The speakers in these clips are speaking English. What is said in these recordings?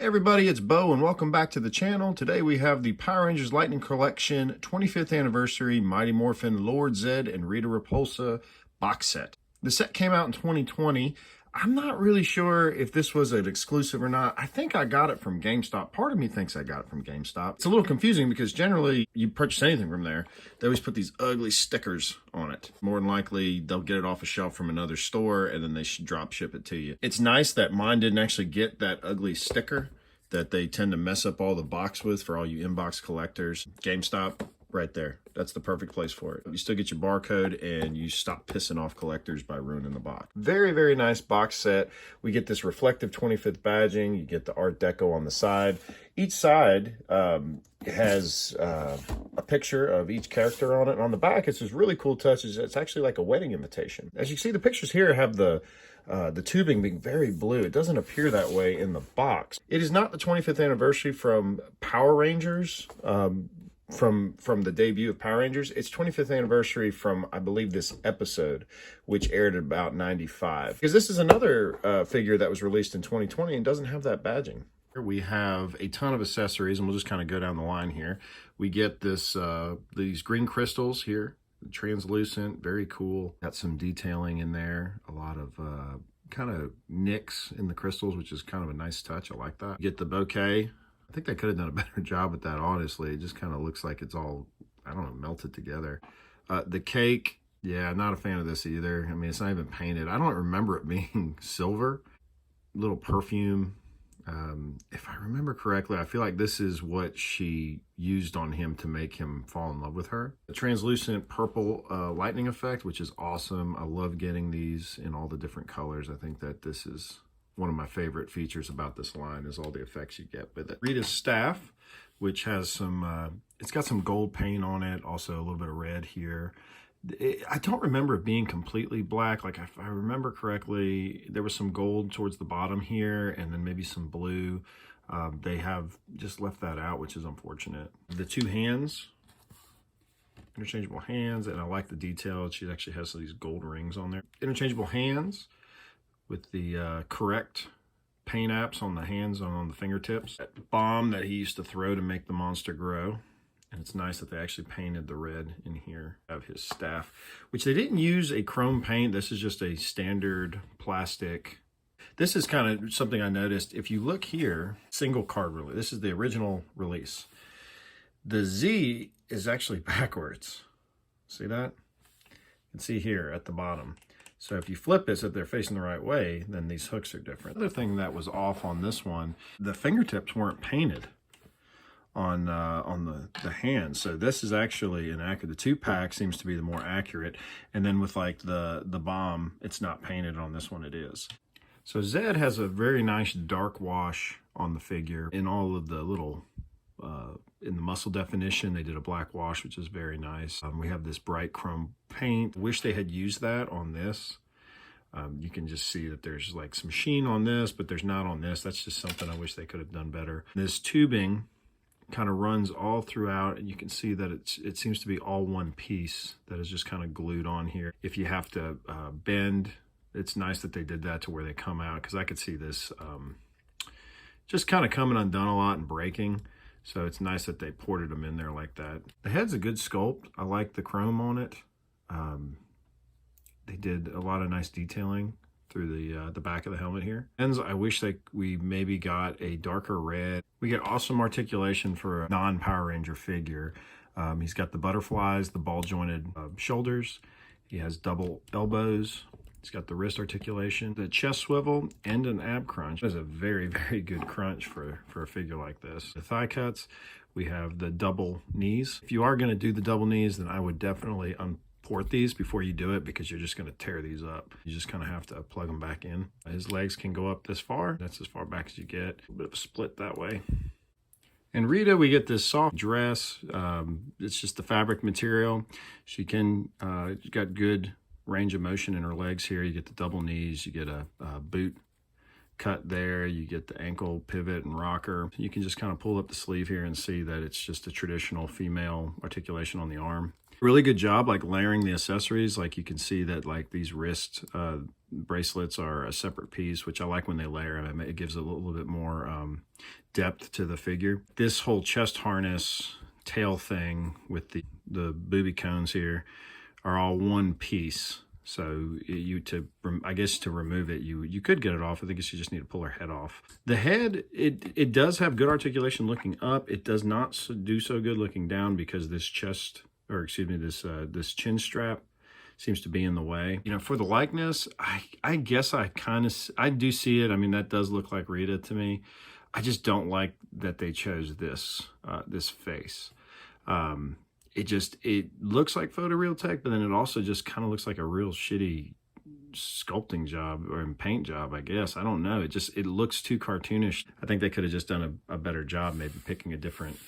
Everybody, it's Bo and welcome back to the channel. Today we have the Power Rangers Lightning Collection 25th Anniversary Mighty Morphin Lord Zedd and Rita Repulsa box set. The set came out in 2020. I'm not really sure if this was an exclusive or not. I think I got it from GameStop. Part of me thinks I got it from GameStop. It's a little confusing because generally you purchase anything from there, they always put these ugly stickers on it. More than likely they'll get it off a shelf from another store and then they should drop ship it to you. It's nice that mine didn't actually get that ugly sticker that they tend to mess up all the box with for all you inbox collectors. GameStop, right there. That's the perfect place for it. You still get your barcode and you stop pissing off collectors by ruining the box. Very, very nice box set. We get this reflective 25th badging. You get the Art Deco on the side. Each side has a picture of each character on it. And on the back, it's this really cool touch. It's actually like a wedding invitation. As you see, the pictures here have the tubing being very blue. It doesn't appear that way in the box. It is not the 25th anniversary from Power Rangers, from the debut of Power Rangers. It's 25th anniversary from, I believe, this episode, which aired at about 95. Because this is another figure that was released in 2020 and doesn't have that badging. Here we have a ton of accessories, and we'll just kind of go down the line here. We get this these green crystals here, translucent, very cool. Got some detailing in there, a lot of kind of nicks in the crystals, which is kind of a nice touch. I like that. You get the bouquet. I think they could have done a better job with that, honestly. It just kind of looks like it's all, I don't know, melted together. The cake, yeah, not a fan of this either. I mean, it's not even painted. I don't remember it being silver. Little perfume. If I remember correctly, I feel like this is what she used on him to make him fall in love with her. The translucent purple lightning effect, which is awesome. I love getting these in all the different colors. I think that this is one of my favorite features about this line is all the effects you get with it. Rita's staff, which has some, it's got some gold paint on it, also a little bit of red here. I don't remember it being completely black. Like, if I remember correctly, there was some gold towards the bottom here and then maybe some blue. They have just left that out, which is unfortunate. The two hands, interchangeable hands, and I like the detail. She actually has these gold rings on there. Interchangeable hands with the correct paint apps on the hands and on the fingertips. That bomb that he used to throw to make the monster grow. And it's nice that they actually painted the red in here of his staff, which they didn't use a chrome paint. This is just a standard plastic. This is kind of something I noticed. If you look here, single card release. This is the original release. The Z is actually backwards. See that? You can see here at the bottom. So if you flip it so that they're facing the right way, then these hooks are different. Another thing that was off on this one, the fingertips weren't painted on the hands. So this is actually inaccurate. The 2-pack seems to be the more accurate. And then with like the bomb, it's not painted. On this one it is. So Zedd has a very nice dark wash on the figure. In all of the little, in the muscle definition, they did a black wash, which is very nice. We have this bright chrome paint. Wish they had used that on this. You can just see that there's like some sheen on this, but there's not on this. That's just something I wish they could have done better. This tubing kind of runs all throughout, and you can see that it seems to be all one piece that is just kind of glued on here. If you have to bend, it's nice that they did that to where they come out, because I could see this just kind of coming undone a lot and breaking. So it's nice that they ported them in there like that. The head's a good sculpt. I like the chrome on it. They did a lot of nice detailing through the back of the helmet here. And I wish we maybe got a darker red. We get awesome articulation for a non-Power Ranger figure. He's got the butterflies, the ball jointed shoulders. He has double elbows. He's got the wrist articulation, the chest swivel, and an ab crunch. That's a very, very good crunch for a figure like this. The thigh cuts, we have the double knees. If you are going to do the double knees, then I would definitely unport these before you do it, because you're just going to tear these up. You just kind of have to plug them back in. His legs can go up this far. That's as far back as you get. A bit of a split that way. And Rita, we get this soft dress. It's just the fabric material. She got good range of motion in her legs here. You get the double knees, you get a boot cut there, you get the ankle pivot and rocker. You can just kind of pull up the sleeve here and see that it's just a traditional female articulation on the arm. Really good job like layering the accessories. Like you can see that like these wrist bracelets are a separate piece, which I like when they layer them. It gives a little bit more depth to the figure. This whole chest harness tail thing with the booby cones here are all one piece. So I guess to remove it, you could get it off. I think you just need to pull her head off. The head, it does have good articulation looking up. It does not do so good looking down because this this chin strap seems to be in the way. You know, for the likeness, I guess I do see it. I mean, that does look like Rita to me. I just don't like that they chose this face. It looks like photoreal but then it also just kind of looks like a real shitty sculpting job or paint job, I guess. I don't know. It looks too cartoonish. I think they could have just done a better job maybe picking a different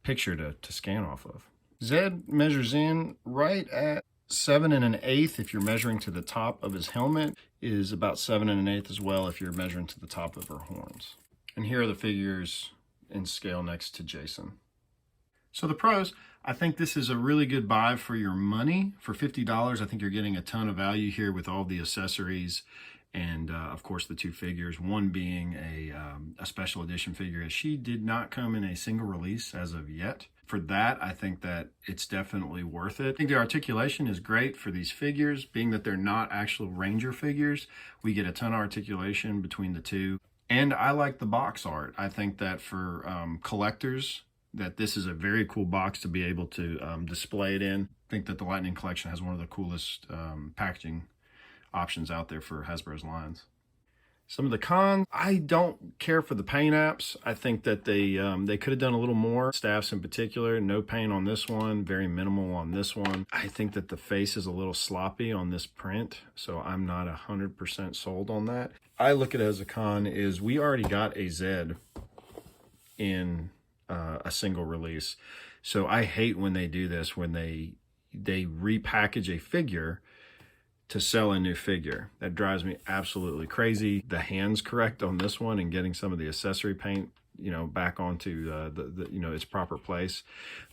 picture to scan off of. Zedd measures in right at 7 1/8 if you're measuring to the top of his helmet, is about 7 1/8 as well if you're measuring to the top of her horns. And here are the figures in scale next to Jason. So the pros, I think this is a really good buy for your money. For $50, I think you're getting a ton of value here with all the accessories and of course the two figures, one being a special edition figure, as she did not come in a single release as of yet. For that, I think that it's definitely worth it. I think the articulation is great for these figures, being that they're not actual Ranger figures. We get a ton of articulation between the two. And I like the box art. I think that for collectors, that this is a very cool box to be able to display it in. I think that the Lightning Collection has one of the coolest packaging options out there for Hasbro's lines. Some of the cons, I don't care for the paint apps. I think that they could have done a little more. Staffs in particular, no paint on this one, very minimal on this one. I think that the face is a little sloppy on this print, so I'm not 100% sold on that. I look at it as a con is we already got a Zedd in a single release. So I hate when they do this, when they repackage a figure to sell a new figure. That drives me absolutely crazy. The hand's correct on this one and getting some of the accessory paint, you know, back onto its proper place,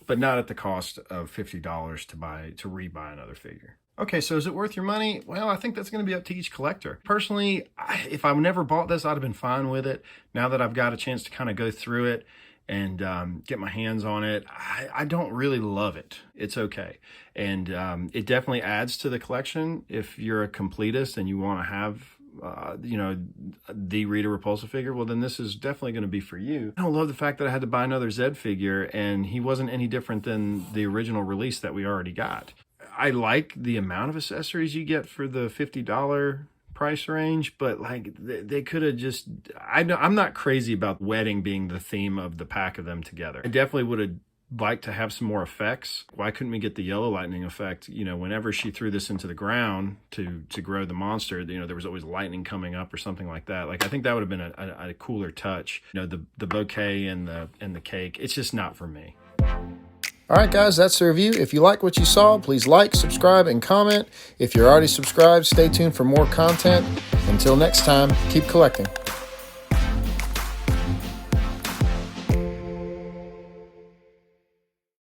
but not at the cost of $50 to rebuy another figure. Okay, so is it worth your money? Well, I think that's going to be up to each collector. Personally, if I never bought this, I'd have been fine with it. Now that I've got a chance to kind of go through it and get my hands on it, I don't really love it. It's okay. And it definitely adds to the collection. If you're a completist and you want to have, the Rita Repulsa figure, well, then this is definitely going to be for you. I don't love the fact that I had to buy another Zedd figure and he wasn't any different than the original release that we already got. I like the amount of accessories you get for the $50 price range, but like they could have just, I'm not crazy about wedding being the theme of the pack of them together. I definitely would have liked to have some more effects. Why couldn't we get the yellow lightning effect? You know, whenever she threw this into the ground to grow the monster, you know, there was always lightning coming up or something like that. Like I think that would have been a cooler touch. You know, the bouquet and the cake, it's just not for me. All right, guys, that's the review. If you like what you saw, please like, subscribe, and comment. If you're already subscribed, stay tuned for more content. Until next time, keep collecting.